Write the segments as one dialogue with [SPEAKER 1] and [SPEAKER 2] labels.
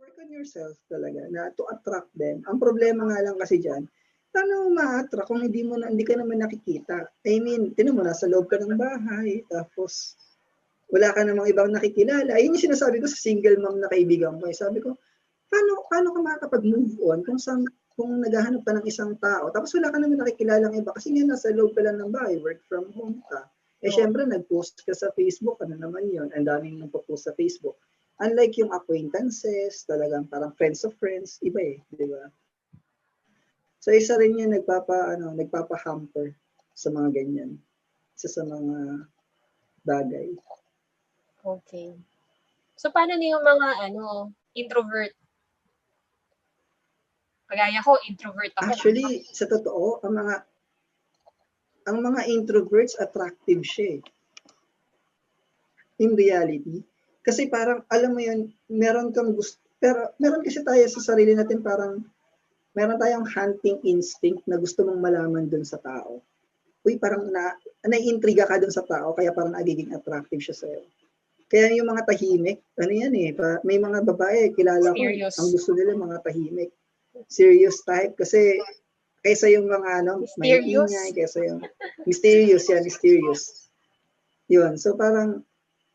[SPEAKER 1] work on yourself talaga na to attract them. Ang problema nga lang kasi diyan, paano ma-attract kung hindi ka naman nakikita? I mean, tinan mo nasa loob ka ng bahay, tapos wala ka namang ibang nakikilala. Ayun yung sinasabi ko sa single mom na kaibigan ko. Sabi ko, paano ka makakapag-move on kung naghahanap ka ng isang tao, tapos wala ka naman nakikilalang iba kasi nga nasa loob ka lang ng bahay, work from home ka. Syempre, nag-post ka sa Facebook, ano naman yun, ang daming nagpo-post sa Facebook. Unlike yung acquaintances, talagang parang friends of friends, iba di ba? So, isa rin yung nagpapa-hamper sa mga ganyan. Isa sa mga bagay.
[SPEAKER 2] Okay. So, paano na yung mga, introvert? Kagaya ko, introvert ako.
[SPEAKER 1] Actually, sa totoo, ang mga introverts, attractive siya. In reality. Kasi parang, alam mo yun, meron kang gusto, pero meron kasi tayo sa sarili natin parang, meron tayong hunting instinct na gusto mong malaman dun sa tao. Uy, parang naiintriga ka dun sa tao, kaya parang nagiging attractive siya sa'yo. Kaya yung mga tahimik, may mga babae, kilala ko, ang gusto nila mga tahimik. Serious type, kasi kaysa yung mga may ingay, kaysa yung mysterious. Yun, so parang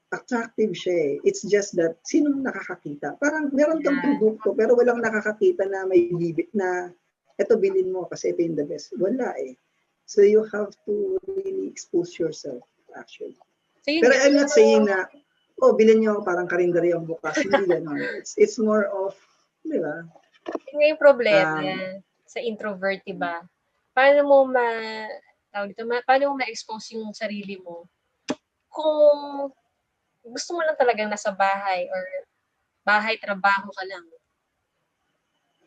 [SPEAKER 1] attractive siya. It's just that, sinong nakakakita? Parang meron kang produkto, pero walang nakakakita na may bibit na, eto bilhin mo kasi ito yung the best. Wala So you have to really expose yourself, actually. So, pero I'm not saying na, bilhin nyo parang karindari ang bukas. Hindi gano'n. It's more of, di ba?
[SPEAKER 2] Yun yung problema sa introvert, diba? Paano mo ma-expose yung sarili mo kung gusto mo lang talagang nasa bahay or bahay-trabaho ka lang?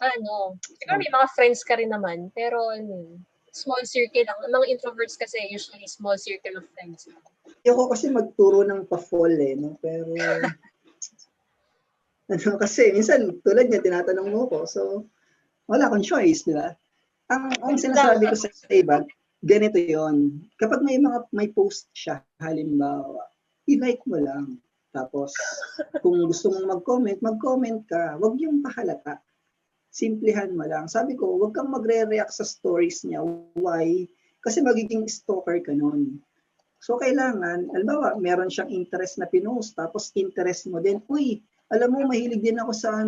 [SPEAKER 2] Siguro may mga friends ka rin naman, pero small circle lang. Ang mga introverts kasi usually small circle of friends.
[SPEAKER 1] Ayoko kasi magturo ng pa-fall pero kasi minsan tulad niya tinatanong mo ko, so wala akong choice, di ba? Ang sinasabi ko sa iba, ganito yon. Kapag may post siya, halimbawa, i-like mo lang. Tapos, kung gusto mong mag-comment ka. Huwag yung pahalata. Simplihan mo lang. Sabi ko, huwag kang magre-react sa stories niya. Why? Kasi magiging stalker ka nun. So, kailangan, halimbawa, meron siyang interest na pinost, tapos interest mo din, uy, alam mo, mahilig din ako sa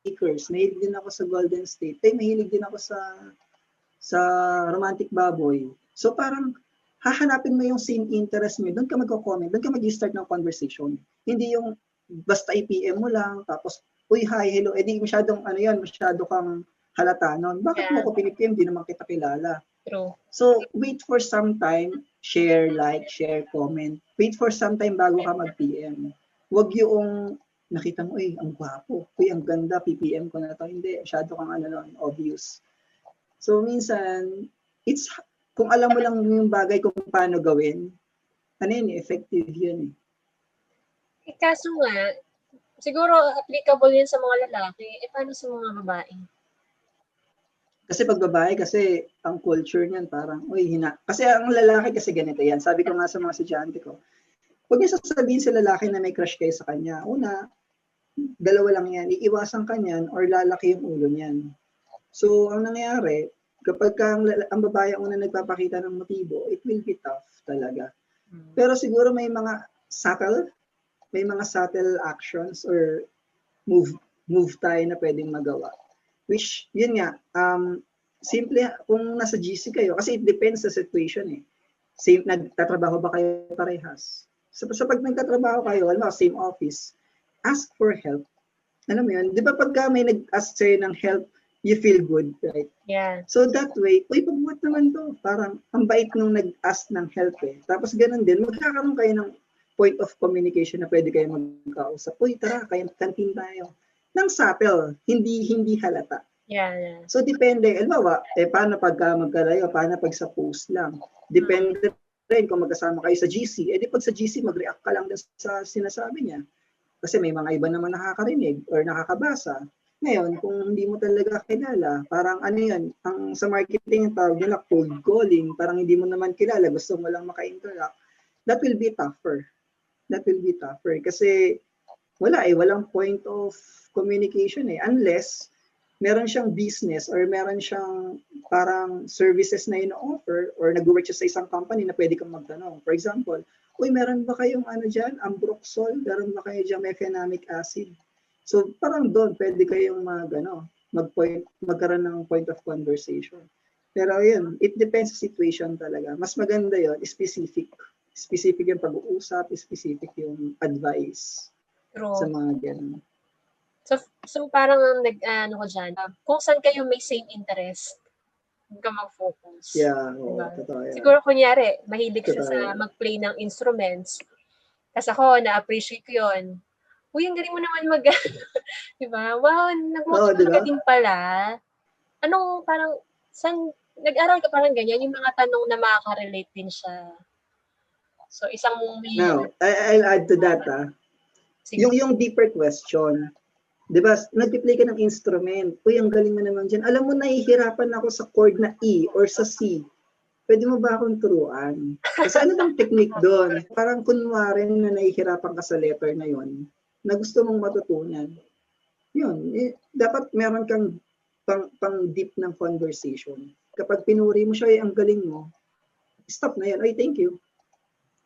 [SPEAKER 1] Lakers, mahilig din ako sa Golden State, mahilig din ako sa romantic baboy. So, parang, hahanapin mo yung same interest mo, doon ka magko-comment, doon ka mag-start ng conversation. Hindi yung basta i-PM mo lang, tapos, uy, hi, hello, di masyado kang halata nun. Bakit mo ko pinipm? Di naman kita kilala.
[SPEAKER 2] True.
[SPEAKER 1] So, wait for some time, share, comment. Wait for some time bago ka mag-PM. Huwag yung nakita mo, ang gwapo, ang ganda, PPM ko na to. Hindi, masyado kang obvious. So, minsan, kung alam mo lang yung bagay kung paano gawin, effective yun.
[SPEAKER 2] Kaso nga, siguro applicable yun sa mga lalaki, paano sa mga babae?
[SPEAKER 1] Kasi pag babae, kasi ang culture niyan parang, kasi ang lalaki kasi ganito yan. Sabi ko nga sa mga estudyante ko, huwag niya sasabihin sa lalaki na may crush kayo sa kanya. Una, dalawa lang yan, iiwasan ka niyan or lalaki yung ulo niyan. So, ang nangyayari, kapag ang babae ang una nagpapakita ng motibo, it will be tough talaga. Pero siguro may mga subtle actions or move tayo na pwedeng magawa. Which, yun nga, simple, kung nasa GC kayo, kasi it depends sa situation Same, nagtatrabaho ba kayo parehas? So pag nagtatrabaho kayo, same office, ask for help. Alam mo yun, di ba pagka may nag-ask sa'yo ng help, you feel good, right?
[SPEAKER 2] Yeah.
[SPEAKER 1] So that way, pagbuhat naman to. Parang, ang bait nung nag-ask ng help Tapos ganun din, magkakaroon kayo ng point of communication na pwede kayo magkausap. Tara, kantin tayo. Nang subtle, hindi halata.
[SPEAKER 2] Yeah.
[SPEAKER 1] So depende, halimbawa, paano pagka magkalayo, paano pag sa post lang. Depende rin kung magkasama kayo sa GC. Di pag sa GC, mag-react ka lang sa sinasabi niya. Kasi may mga iba naman nakakarinig or nakakabasa. Ngayon, kung hindi mo talaga kilala, parang ang sa marketing yung tawag nila cold calling, parang hindi mo naman kilala, gusto mo lang maka-interact, that will be tougher. Kasi wala walang point of communication unless meron siyang business or meron siyang parang services na ino-offer or nag-work siya sa isang company na pwede kang magtanong. For example, uy, meron ba kayong dyan, ambroxol? Meron ba kayo dyan mefenamic acid? So parang doon, pwede kayong magkaroon ng point of conversation. Pero yun, it depends sa situation talaga. Mas maganda yun, specific. Specific yung pag-uusap, specific yung advice sa mga ganun.
[SPEAKER 2] So parang ano ko dyan, kung saan kayo may same interest, huwag ka mag-focus.
[SPEAKER 1] Yeah,
[SPEAKER 2] diba?
[SPEAKER 1] Totoo yan.
[SPEAKER 2] Siguro kunyari, mahilig siya sa mag-play ng instruments. Kasi ako, na-appreciate ko yun. Uy, ang galing mo naman diba? Wow, nag-motivate ka din pala. Anong parang, nag-aral ka parang ganyan, yung mga tanong na makaka-relate din siya. So, isang
[SPEAKER 1] Now, I'll add to that, yung deeper question. Diba, nag-play ka ng instrument. Uy, ang galing mo naman dyan. Alam mo, nahihirapan ako sa chord na E or sa C. Pwede mo ba akong turuan? Kasi ano bang technique doon? Parang kunwari na nahihirapan ka sa letter na yon na gusto mong matutunan. Yun. Dapat meron kang pang deep ng conversation. Kapag pinuri mo siya, ang galing mo, stop na yan. Ay, thank you.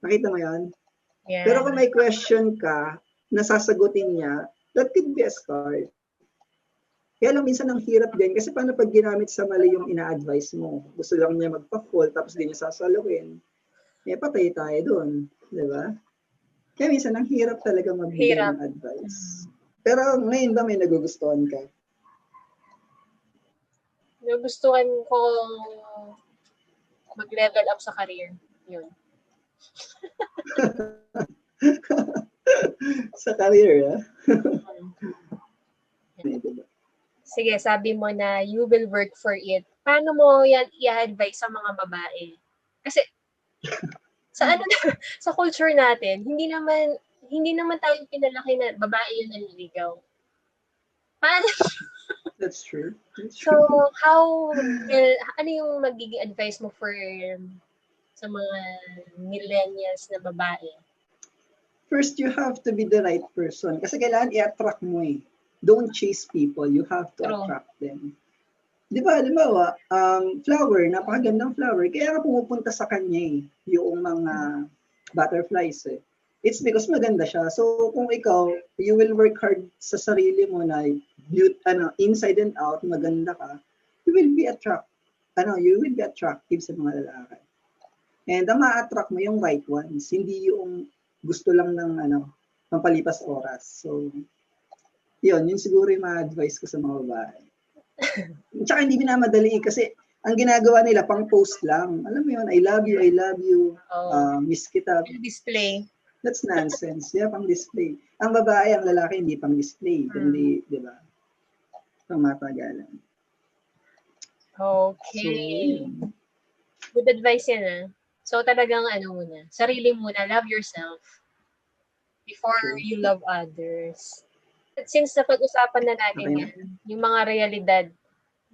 [SPEAKER 1] Nakita mo yan?
[SPEAKER 2] Yeah.
[SPEAKER 1] Pero kung may question ka, nasasagutin niya, that could be a start. Kaya lang minsan ang hirap din kasi paano pag ginamit sa mali yung ina-advise mo? Gusto lang niya magpa-fall tapos di niya sasaluhin. Patay tayo doon. Di ba? Kaya minsan ang hirap talaga magbigay ng advice. Pero ngayon ba may nagugustuhan ka?
[SPEAKER 2] Nagustuhan ko mag-level up sa career. Yun.
[SPEAKER 1] Sa career,
[SPEAKER 2] Sige, sabi mo na you will work for it. Paano mo yan i-advise sa mga babae? Kasi sa culture natin, hindi naman tayo pinalaki na babae yung nanliligaw. Paano?
[SPEAKER 1] That's true.
[SPEAKER 2] So, ano yung magiging advice mo sa mga millennials na babae?
[SPEAKER 1] First, you have to be the right person. Kasi kailangan i-attract mo Don't chase people. You have to attract them. Di ba, flower, napakagandang flower. Kaya ka pumupunta sa kanya yung mga butterflies It's because maganda siya. So, kung ikaw, you will work hard sa sarili mo na inside and out, maganda ka, you will be attractive sa mga lalaki. And ang ma-attract mo yung right ones, hindi yung gusto lang ng pampalipas oras. So, yun siguro yung ma-advise ko sa mga babae. Tsaka hindi minamadali kasi ang ginagawa nila pang post lang. Alam mo yun, I love you, miss kita.
[SPEAKER 2] Display.
[SPEAKER 1] That's nonsense. Pang display. Ang babae, ang lalaki, hindi pang display. Kundi, di ba? Pang matagalan.
[SPEAKER 2] Okay. So, good advice yan So talagang muna, sarili muna, love yourself before you love others. At since napag-usapan na natin yan, yung mga realidad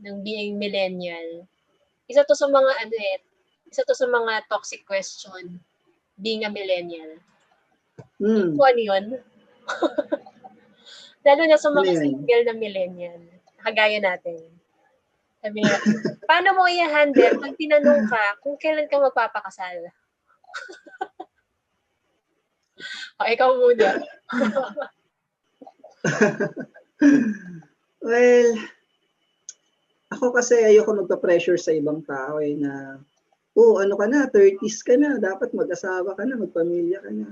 [SPEAKER 2] ng being millennial, isa to sa mga toxic question, being a millennial. Kung ano yun? Lalo na sa mga single na millennial, kagaya natin. Sabi nga, paano mo i-handle pag tinanong ka kung kailan ka magpapakasal? Ikaw muna.
[SPEAKER 1] Well, ako kasi ayoko magpa-pressure sa ibang tao na, ano ka na, 30s ka na, dapat mag-asawa ka na, magpamilya ka na.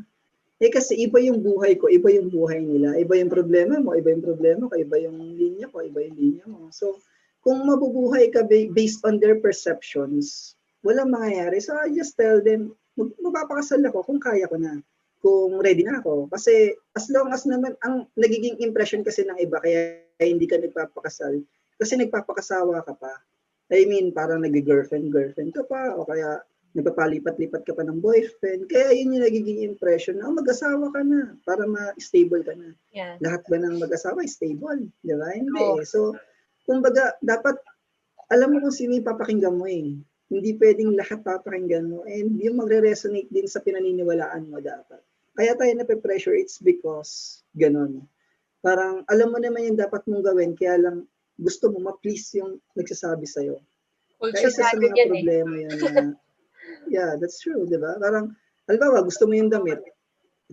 [SPEAKER 1] Kasi iba yung buhay ko, iba yung buhay nila, iba yung problema mo, iba yung problema ko, iba yung linya ko, iba yung linya mo. So, kung mabubuhay ka based on their perceptions, walang mangyayari. So, I just tell them, magpapakasal ako kung kaya ko na, kung ready na ako. Kasi as long as naman, ang nagiging impression kasi ng iba, kaya hindi ka nagpapakasal, kasi nagpapakasawa ka pa. I mean, parang nag-girlfriend ka pa, o kaya nagpapalipat-lipat ka pa ng boyfriend. Kaya yun yung nagiging impression na mag-asawa ka na para ma-stable ka na.
[SPEAKER 2] Yeah.
[SPEAKER 1] Lahat ba ng mag-asawa stable? Di ba? Hindi So, kumbaga, dapat alam mo kung sino yung papakinggan mo Hindi pwedeng lahat papakinggan mo. And yung magre-resonate din sa pinaniniwalaan mo dapat. kaya tayo nape-pressure, it's because ganun. Parang alam mo naman yung dapat mong gawin, kaya lang gusto mo ma-please yung nagsasabi sa'yo. Kaya
[SPEAKER 2] Culture
[SPEAKER 1] isa sa
[SPEAKER 2] natin
[SPEAKER 1] mga
[SPEAKER 2] yan
[SPEAKER 1] problema yun na, yeah, that's true, di ba? Parang, halimbawa, gusto mo yung damit,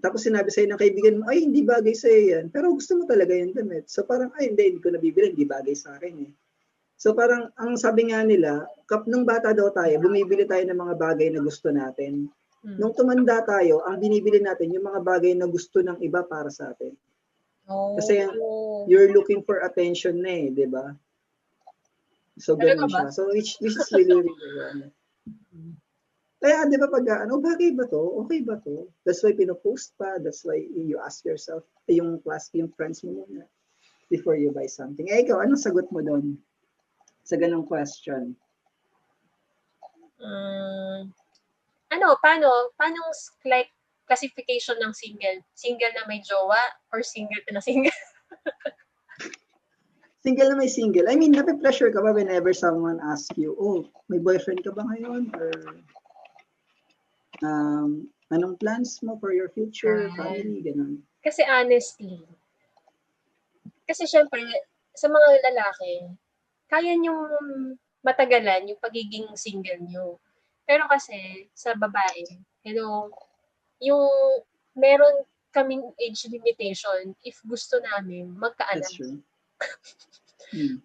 [SPEAKER 1] tapos sinabi sa'yo ng kaibigan mo, ay, hindi bagay sa'yo yan, pero gusto mo talaga yung damit. So parang, ay, hindi ko nabibili, hindi bagay sa akin eh. So parang, ang sabi nga nila, nung bata daw tayo, bumibili tayo ng mga bagay na gusto natin. Nung tumanda tayo, ang binibili natin yung mga bagay na gusto ng iba para sa atin. Kasi you're looking for attention na eh, di ba? So ganun siya. So which is really, really wrong. Kaya di ba pag bagay ba to? Okay ba to? That's why pinopost pa. That's why you ask yourself, yung friends mo muna before you buy something. Eh ikaw, anong sagot mo doon? Sa ganung question.
[SPEAKER 2] Paano like classification ng single? Single na may jowa or single na single?
[SPEAKER 1] Single na may single. I mean, nape-pressure ka ba whenever someone asks you, oh, may boyfriend ka ba ngayon? Or anong plans mo for your future, family, ganun?
[SPEAKER 2] Kasi honestly, kasi syempre, sa mga lalaki, kaya niyong matagalan yung pagiging single niyo. Pero kasi, sa babae, yung meron kaming age limitation if gusto namin magkaanak.
[SPEAKER 1] That's true.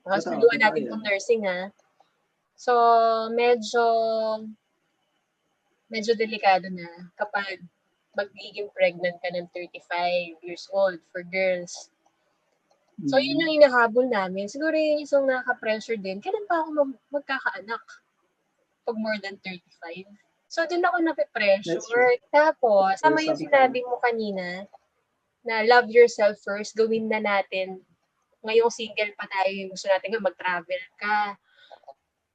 [SPEAKER 2] Tapos nagawa natin itong nursing So, medyo delikado na kapag magiging pregnant ka ng 35 years old for girls. So, yun yung hinahabol namin. Siguro yung isang nakaka-pressure din, kailan pa ako magkakaanak? Pag more than 35. So, dun ako nape-pressure. Tapos, sama yung sinabi mo kanina, na love yourself first, gawin na natin. Ngayong single pa tayo, yung gusto natin mag-travel ka,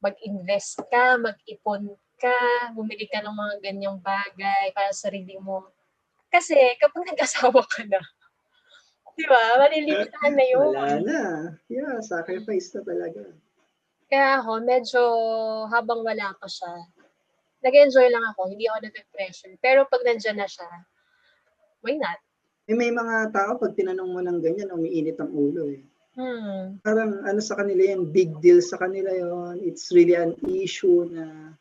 [SPEAKER 2] mag-invest ka, mag-ipon ka, bumili ka ng mga ganyang bagay para sa sarili mo. Kasi, kapag nag-asawa ka na, di ba? Malilimitahan na yun.
[SPEAKER 1] Wala na. Yeah, sacrifice na talaga.
[SPEAKER 2] Kaya ako, medyo habang wala pa siya, nag-enjoy lang ako. Hindi ako nag-pressure. Pero pag nandyan na siya, why not?
[SPEAKER 1] May mga tao, pag tinanong mo ng ganyan, umiinit ang ulo eh. Parang sa kanila yan, big deal sa kanila yon. It's really an issue na,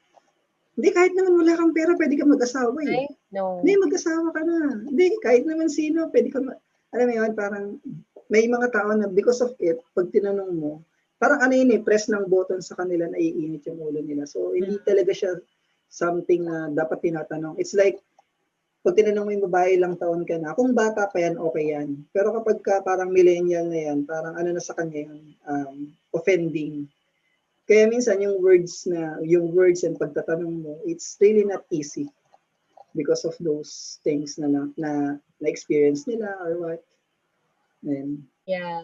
[SPEAKER 1] hindi, kahit naman wala kang pera, pwede ka mag-asawa eh.
[SPEAKER 2] No.
[SPEAKER 1] Hindi, mag-asawa ka na. Hindi, kahit naman sino, pwede ka alam mo yun, parang may mga tao na because of it, pag tinanong mo, parang press ng button sa kanila na iinit yung ulo nila. So, hindi talaga siya something na dapat tinatanong. It's like, pag tinanong mo yung babae ilang taon ka na, kung bata pa yan, okay yan. Pero kapag ka parang millennial na yan, parang na sa kanya yun, offending. Kaya minsan yung words and pagtatanong mo, it's really not easy because of those things na experience nila or what. And,
[SPEAKER 2] yeah.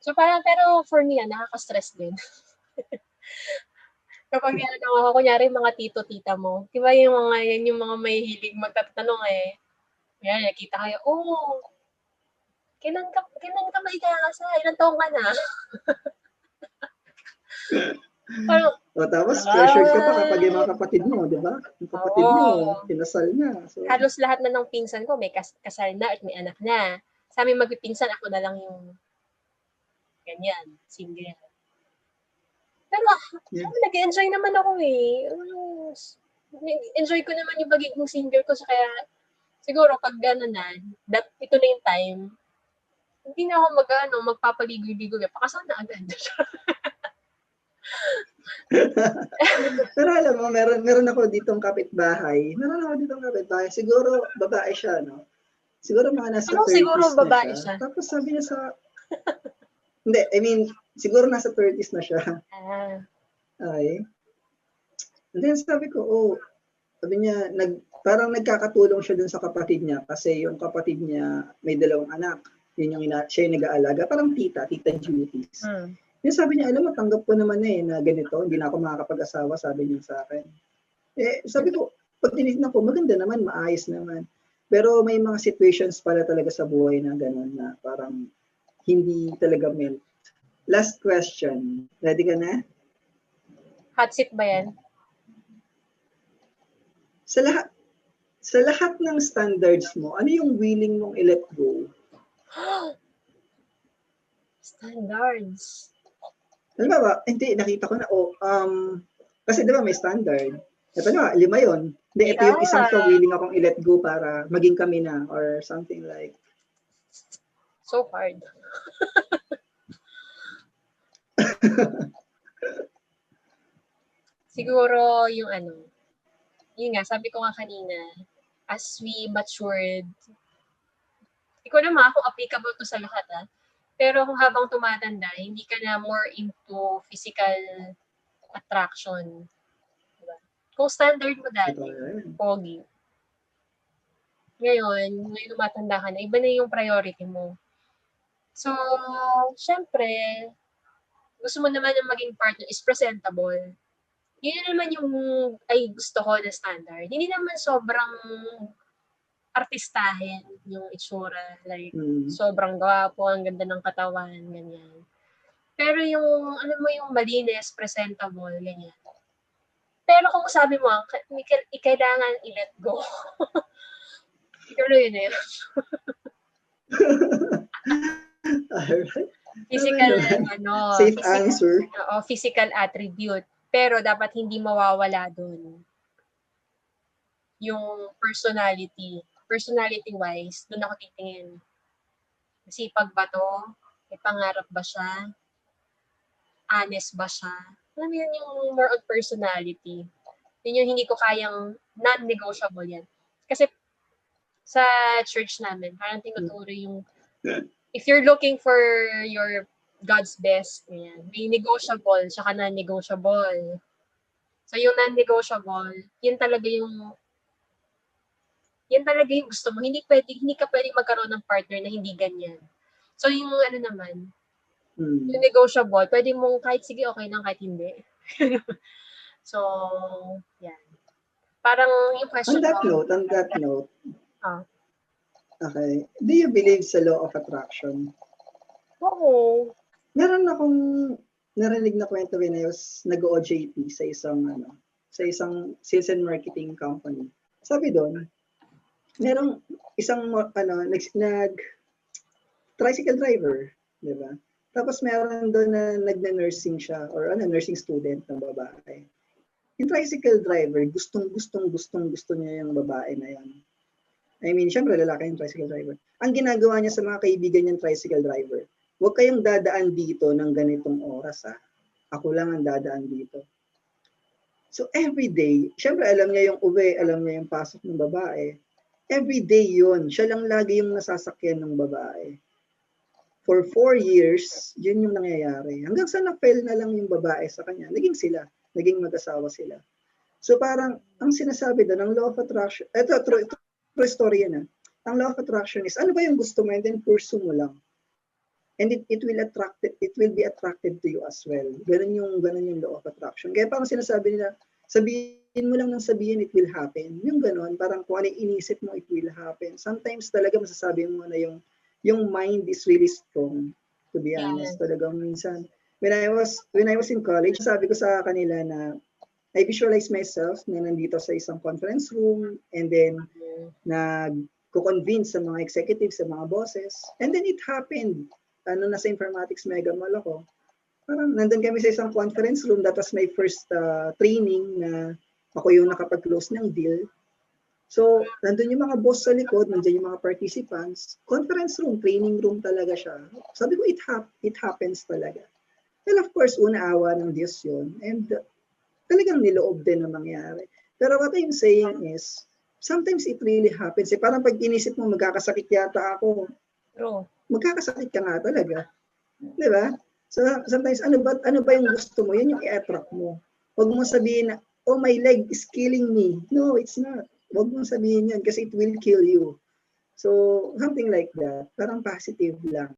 [SPEAKER 2] So parang, pero for me, nakaka-stress din. Kapag ako, kunyari mga tito-tita mo, di ba yung mga may hilig magtatanong yan, nakita kayo, kailan ka maikakasal? Ilang taong ka na? Parang,
[SPEAKER 1] tapos pressured ka pa kapag yung mga kapatid mo, di ba? Yung kapatid mo, kinasal na. So,
[SPEAKER 2] halos lahat na ng pinsan ko may kasal na at may anak na. Sa amin magpipinsan, ako na lang yung ganyan, single. Pero nag-enjoy naman ako eh. Enjoy ko naman yung pagiging single ko. So kaya, siguro pag ito na yung time, hindi na ako magpapaligoy-ligoy. Pakasal na agad.
[SPEAKER 1] Pero alam mo, meron ako ditong kapitbahay. Siguro babae siya, no? Siguro mga nasa 30s
[SPEAKER 2] siguro babae
[SPEAKER 1] na siya. Tapos sabi niya sa... Hindi, I mean, siguro nasa 30s na siya. Okay. And then sabi ko, sabi niya, parang nagkakatulong siya dun sa kapatid niya kasi yung kapatid niya may 2 anak. Yun siya yung nag-aalaga. Parang tita duties. Yung sabi niya, alam mo, tanggap ko naman na ganito, hindi na ako makakapag-asawa, sabi niya sa akin. Sabi ko, pag tinignan ko, maganda naman, maayos naman. Pero may mga situations pala talaga sa buhay na gano'n na parang hindi talaga meant. Last question. Ready ka na?
[SPEAKER 2] Hot seat ba yan?
[SPEAKER 1] Sa Sa lahat ng standards mo, ano yung willing mong i-let go?
[SPEAKER 2] Standards.
[SPEAKER 1] Halimbawa, hindi, nakita ko na, kasi di ba may standard. Ito na, 5 yun. Hindi, ito yung isang to, willing akong i-let go para maging kami na, or something like.
[SPEAKER 2] So hard. Siguro yung yun nga, sabi ko nga kanina, as we matured, hindi ko naman kung applicable to sa lahat pero kung habang tumatanda, hindi ka na more into physical attraction. Diba? Kung standard mo dati, pogi. Ngayon tumatanda ka na, iba na yung priority mo. So, syempre, gusto mo naman yung maging partner is presentable. Yun naman yung ay gusto ko na standard. Hindi naman sobrang artistahin yung itsura. Like, sobrang gwapo, ang ganda ng katawan, ganyan. Pero yung, yung malinis, presentable, ganyan. Pero kung sabi mo, kailangan i-let go. Siguro yun na yun.
[SPEAKER 1] Alright.
[SPEAKER 2] Physical,
[SPEAKER 1] safe answer.
[SPEAKER 2] Physical attribute. Pero dapat hindi mawawala dun yung personality. Personality-wise, dun ako titingin. Masipag ba to? May pangarap ba siya? Honest ba siya? Alam mo yun yung more on personality. Yun yung hindi ko kayang non-negotiable yan. Kasi sa church namin, parang tinuturo yung if you're looking for your God's best, yan, may negotiable, saka non-negotiable. So yung non-negotiable, yun talaga yung gusto mo. Hindi ka pwedeng magkaroon ng partner na hindi ganyan. So yung naman, yung negotiable, pwede mong kahit sige okay lang, kahit hindi. So, yan. Parang yung question
[SPEAKER 1] On that note. Okay. Do you believe sa law of attraction?
[SPEAKER 2] Oo.
[SPEAKER 1] Meron akong narinig na kwento when I was nag-OJT sa isang sales and marketing company. Sabi doon, merong isang tricycle driver, di ba? Tapos meron doon na nagna-nursing siya or nursing student na babae. Yung tricycle driver, gusto niya yung babae na yan. I mean, syempre lalaki yung tricycle driver. Ang ginagawa niya sa mga kaibigan niyang tricycle driver, huwag kayong dadaan dito ng ganitong oras Ako lang ang dadaan dito. So every day, syempre alam niya yung uwi, alam niya yung pasok ng babae. Every day yun, siya lang lagi yung nasasakyan ng babae. For 4 years, yun yung nangyayari. Hanggang sa na-fail na lang yung babae sa kanya, naging mag-asawa sila. So parang, ang sinasabi doon, ang law of attraction, true story yan Ang law of attraction is, ano ba yung gusto mo and then pursue mo lang. And it will be attracted to you as well. Ganun yung law of attraction. Kaya parang sinasabi nila, sabihin mo lang ng sabihin, it will happen. Yung ganun, parang kung ano inisip mo, it will happen. Sometimes talaga masasabi mo na yung mind is really strong, to be honest. Talagang minsan, when I was in college, sabi ko sa kanila na I visualize myself na nandito sa isang conference room and then nag-convince sa mga executives, sa mga bosses. And then it happened. Nasa informatics mega mall ako. Parang nandun kami sa isang conference room. That was my first training na ako yung nakapag-close ng deal. So, nandun yung mga boss sa likod, nandun yung mga participants. Conference room, training room talaga siya. Sabi ko, it happens talaga. Well, of course, una-awa ng Diyos yun. And talagang niloob din na mangyari. Pero what I'm saying is, sometimes it really happens. Parang pag inisip mo, magkakasakit yata ako. Magkakasakit ka nga talaga. Di ba? So, sometimes, ano ba yung gusto mo? Yan yung i-attract mo. Huwag mo sabihin na, oh, my leg is killing me. No, it's not. Huwag mong sabihin yan kasi it will kill you. So, something like that. Parang positive lang.